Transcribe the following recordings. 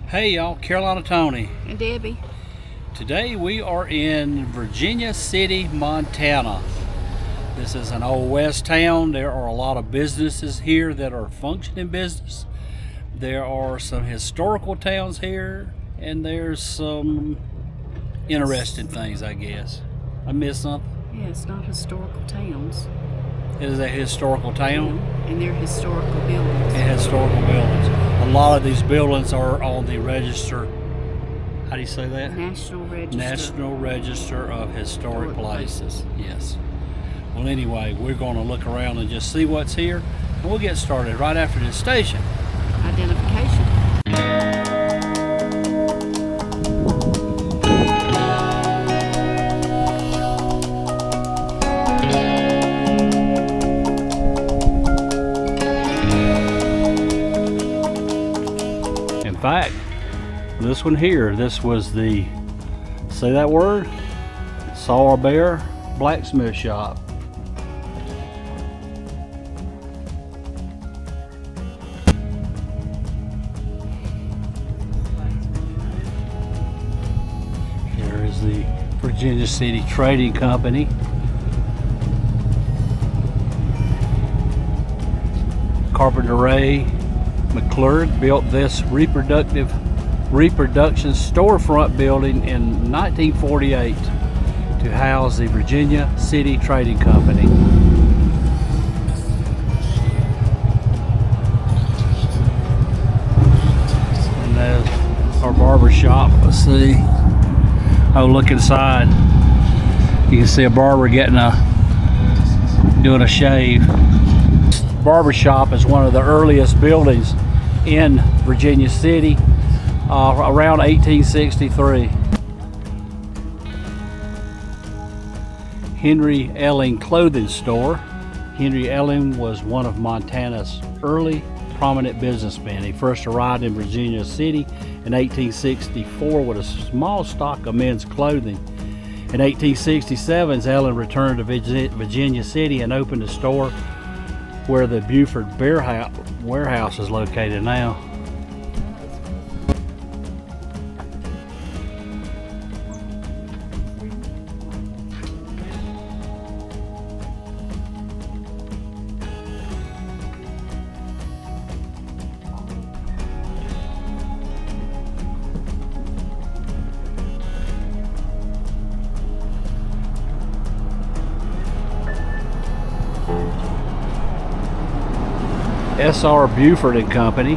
Hey y'all, Carolina Tony. And Debbie. Today we are in Virginia City, Montana. This is an old west town. There are a lot of businesses here that are functioning business. There are some historical towns here, and there's some interesting things, I guess. I missed something? Yeah, it's not historical towns. It is a historical town. And they're historical buildings. And historical buildings. A lot of these buildings are on the register. How do you say that? National Register. National Register of Historic Places. Yes. Well, anyway, we're going to look around and just see what's here, and we'll get started right after this station. Identification. In fact, this one here, this was the, say that word? Saw Bear Blacksmith Shop. Here is the Virginia City Trading Company. Carpenter Ray McClure built this reproduction storefront building in 1948 to house the Virginia City Trading Company. And there's our barber shop. Let's see. Oh, look inside. You can see a barber doing a shave. Barber shop is one of the earliest buildings in Virginia City, around 1863. Henry Elling Clothing Store. Henry Elling was one of Montana's early prominent businessmen. He first arrived in Virginia City in 1864 with a small stock of men's clothing. In 1867, Elling returned to Virginia City and opened a store where the Buford warehouse is located now. S.R. Buford and Company.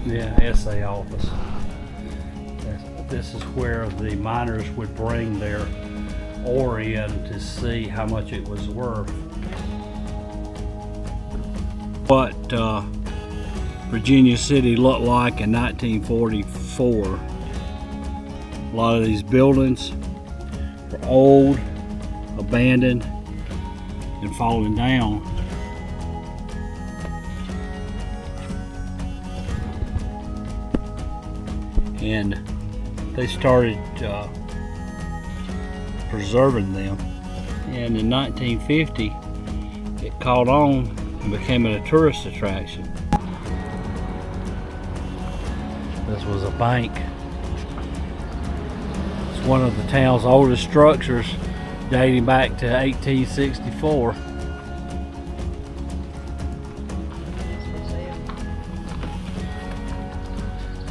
Yeah, SA office. This is where the miners would bring their ore in to see how much it was worth. What Virginia City looked like in 1944. A lot of these buildings are old, abandoned, and falling down. And they started preserving them, and in 1950 it caught on and became a tourist attraction. This was a bank. It's one of the town's oldest structures, dating back to 1864.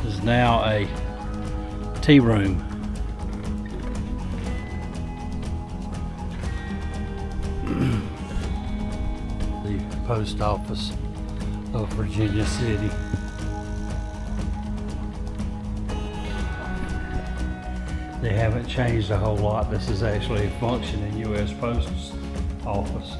This is now a tea room. The post office of Virginia City. They haven't changed a whole lot. This is actually a functioning U.S. Post Office.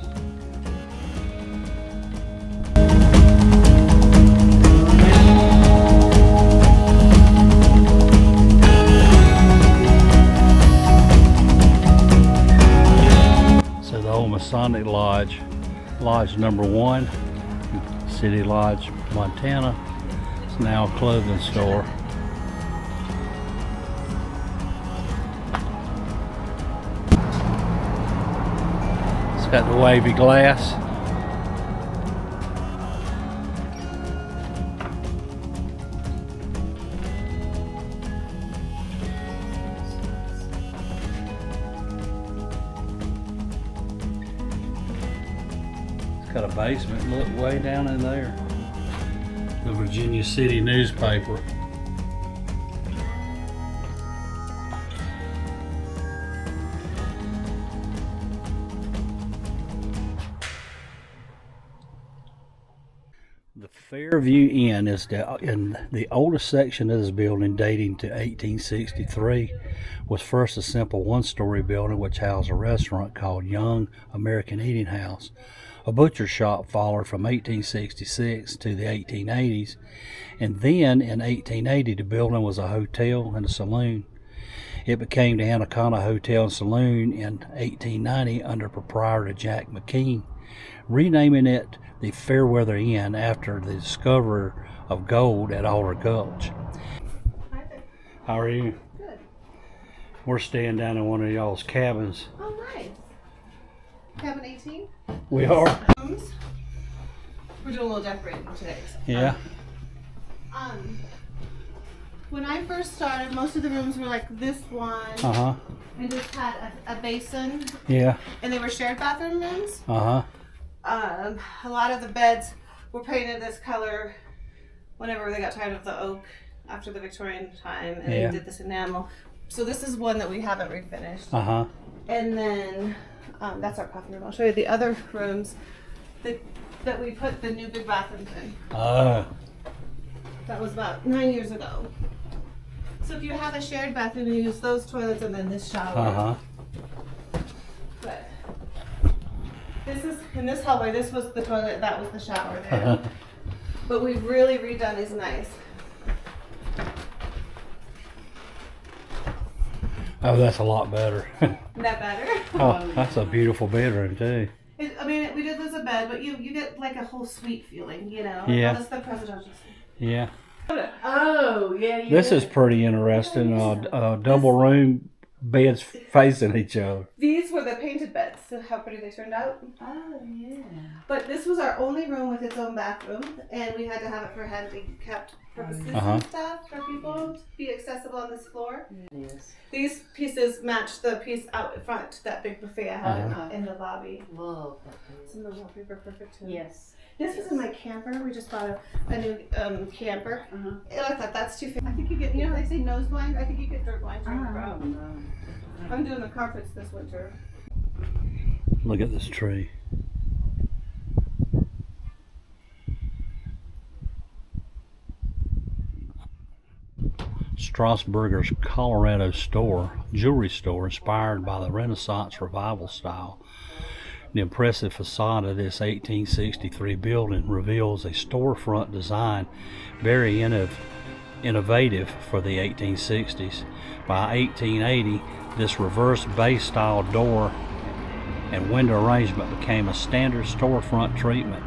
Masonic Lodge Lodge number 1, City Lodge, Montana. It's now a clothing store. It's got the wavy glass. Got a basement, look way down in there. The Virginia City newspaper. The Fairweather Inn is in the oldest section of this building, dating to 1863. Was first a simple one-story building which housed a restaurant called Young American Eating House. A butcher shop followed from 1866 to the 1880s, and then in 1880 the building was a hotel and a saloon. It became the Anaconda Hotel and Saloon in 1890 under proprietor Jack McKean, renaming it the Fairweather Inn after the discoverer of gold at Alder Gulch. Hi there. How are you? Good. We're staying down in one of y'all's cabins. Oh, nice. Cabin 18. We are? Rooms. We're doing a little decorating today. So. Yeah. When I first started, most of the rooms were like this one, Uh-huh. and just had a basin, Yeah. and they were shared bathroom rooms. Uh-huh. A lot of the beds were painted this color whenever they got tired of the oak after the Victorian time, and Yeah. they did this enamel. So this is one that we haven't refinished. Uh-huh. And then that's our coffee room. I'll show you the other rooms that we put the new big bathrooms in. That was about 9 years ago. So if you have a shared bathroom, you use those toilets and then this shower. Uh-huh. But this is, in this hallway, this was the toilet, that was the shower there. Uh-huh. But we've really redone these nice. Oh, that's a lot better. Isn't that better? Oh, that's a beautiful bedroom too. I mean, we did lose a bed, but you get like a whole suite feeling, you know? Yeah. That's the presidential suite. Yeah. Oh, yeah. This is pretty interesting. Double room beds facing each other. These were the painted beds. So how pretty they turned out. Oh, yeah. But this was our only room with its own bathroom, and we had to have it for handicapped purposes Uh-huh. and stuff for people to be accessible on this floor. Yes. These pieces match the piece out front, that big buffet I had Uh-huh. in the lobby. Love that. Some of the wallpaper perfect too. Yes. This was in my camper. We just bought a new camper. Uh-huh. I thought that's too. I think you get, you know how they say nose blind? I think you get dirt blind from the ground. I'm doing the carpets this winter. Look at this tree. Strasburger's Colorado jewelry store, inspired by the Renaissance Revival style. The impressive facade of this 1863 building reveals a storefront design very innovative for the 1860s. By 1880, this reverse bay style door and window arrangement became a standard storefront treatment.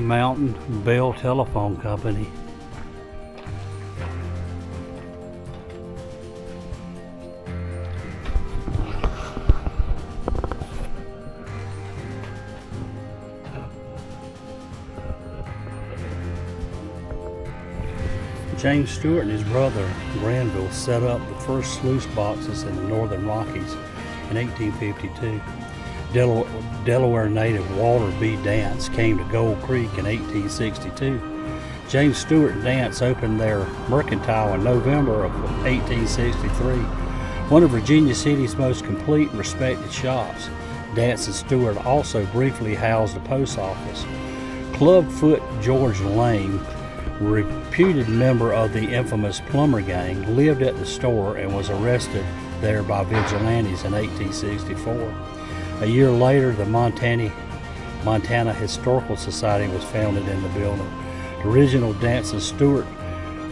Mountain Bell Telephone Company. James Stewart and his brother Granville set up the first sluice boxes in the Northern Rockies in 1852. Delaware native Walter B. Dance came to Gold Creek in 1862. James Stewart and Dance opened their mercantile in November of 1863, one of Virginia City's most complete and respected shops. Dance and Stewart also briefly housed the post office. Clubfoot George Lane, reputed member of the infamous Plumber Gang, lived at the store and was arrested there by vigilantes in 1864. A year later, the Montana Historical Society was founded in the building. The original Dance and Stewart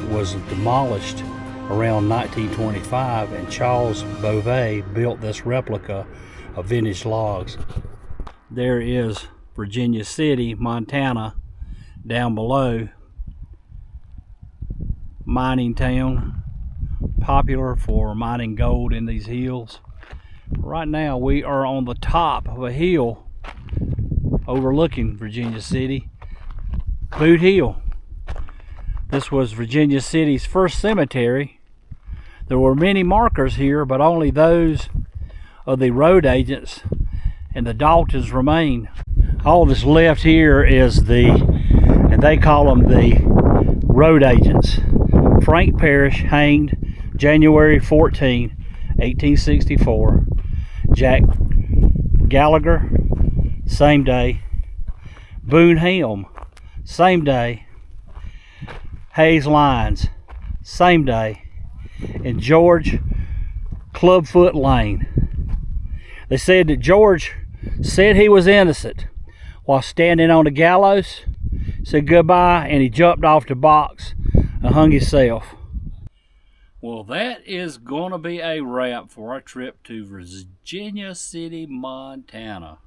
was demolished around 1925, and Charles Beauvais built this replica of vintage logs. There is Virginia City, Montana, down below. Mining town, popular for mining gold in these hills. Right now we are on the top of a hill overlooking Virginia City, Boot Hill. This was Virginia City's first cemetery. There were many markers here, but only those of the road agents and the Daltons remain. All that's left here is and they call them the road agents. Frank Parrish hanged January 14, 1864. Jack Gallagher, same day. Boone Helm, same day. Hayes Lyons, same day. And George Clubfoot Lane. They said that George said he was innocent while standing on the gallows, said goodbye, and he jumped off the box and hung himself. Well, that is going to be a wrap for our trip to Virginia City, Montana.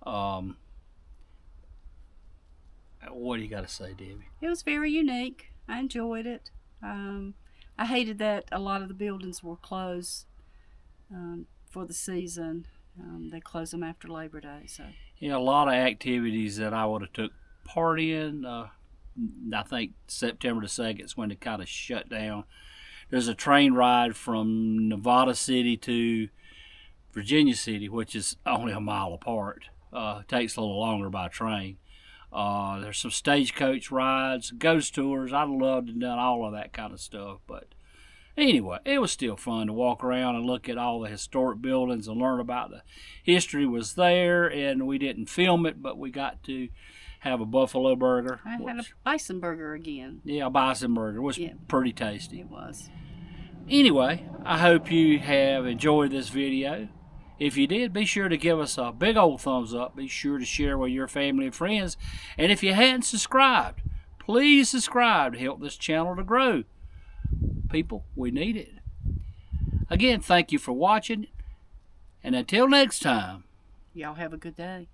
What do you got to say, Debbie? It was very unique. I enjoyed it. I hated that a lot of the buildings were closed for the season. They close them after Labor Day. So yeah, a lot of activities that I would have took part in. I think September the 2nd is when it kind of shut down. There's a train ride from Nevada City to Virginia City, which is only a mile apart. Takes a little longer by train. There's some stagecoach rides, ghost tours. I'd love to have done all of that kind of stuff. But anyway, it was still fun to walk around and look at all the historic buildings and learn about the history was there. And we didn't film it, but we got to have a buffalo burger. I had a bison burger again. Yeah, a bison burger. It was pretty tasty. It was. Anyway, I hope you have enjoyed this video. If you did, be sure to give us a big old thumbs up. Be sure to share with your family and friends. And if you hadn't subscribed, please subscribe to help this channel to grow. People, we need it. Again, thank you for watching. And until next time, Y'all have a good day.